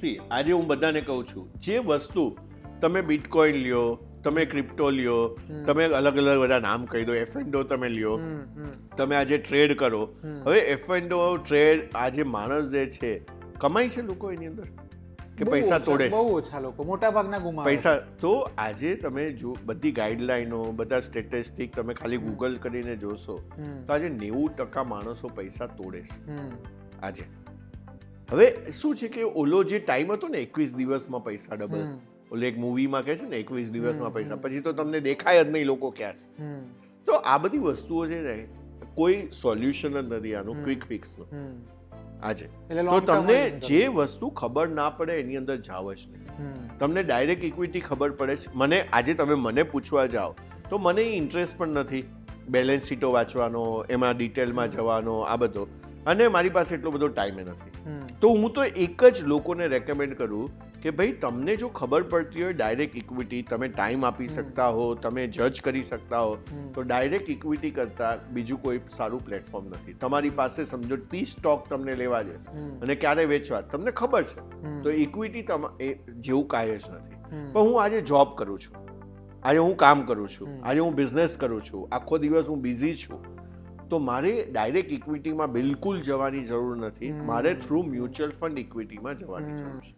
આજે હું બધાને કહું છું, જે વસ્તુ તમે બિટકોઇન લ્યો, તમે ક્રિપ્ટો લ્યો, તમે અલગ અલગ બધા નામ કહી દો, એફએનડો તમે લ્યો, તમે આજે ટ્રેડ કરો. હવે એફએનડો ટ્રેડ આજે માણસ જે છે કમાય છે લોકો એની અંદર કે પૈસા તોડે છે? બહુ ઓછા લોકો, મોટા ભાગના ગુમાવે પૈસા. તો આજે તમે જો બધી ગાઈડલાઈનો, બધા સ્ટેટિસ્ટિક તમે ખાલી ગૂગલ કરીને જોશો તો આજે 90% માણસો પૈસા તોડે છે આજે. હવે શું છે કે ઓલો જે ટાઈમ હતો ને 21 દિવસમાં પૈસા ડબલ, ઓલે એક મૂવીમાં કહે છે ને 21 દિવસમાં પૈસા, પછી તો તમને દેખાય જ નહીં લોકો ક્યાં છે. તો આ બધી વસ્તુઓ છે ને, કોઈ સોલ્યુશન જ નથી આનું, ક્વિક ફિક્સનું આજે. તો તમને જે વસ્તુ ખબર ના પડે એની અંદર જાવ જ નહીં. તમને ડાયરેક્ટ ઇક્વિટી ખબર પડે છે. મને આજે તમે મને પૂછવા જાઓ તો મને ઇન્ટરેસ્ટ પણ નથી બેલેન્સ શીટો વાંચવાનો, એમાં ડિટેલમાં જવાનો, આ બધો, અને મારી પાસે એટલો બધો ટાઈમ નથી. તો હું તો એક જ લોકોને રેકમેન્ડ કરું કે ભાઈ તમને જો ખબર પડતી હોય ડાયરેક્ટ ઇક્વિટી, તમે ટાઈમ આપી શકતા હો, તમે જજ કરી શકતા હો, તો ડાયરેક્ટ ઇક્વિટી કરતાં બીજું કોઈ સારું પ્લેટફોર્મ નથી. તમારી પાસે સમજો 30 સ્ટોક તમને લેવા છે અને ક્યારે વેચવા તમને ખબર છે, તો ઇક્વિટી જેવું કાંઈ જ નથી. પણ હું આજે જોબ કરું છું, આજે હું કામ કરું છું, આજે હું બિઝનેસ કરું છું, આખો દિવસ હું બિઝી છું, તો મારે ડાયરેક્ટ ઇક્વિટીમાં બિલકુલ જવાની જરૂર નથી. મારે થ્રુ મ્યુચ્યુઅલ ફંડ ઇક્વિટીમાં જવાની જરૂર છે.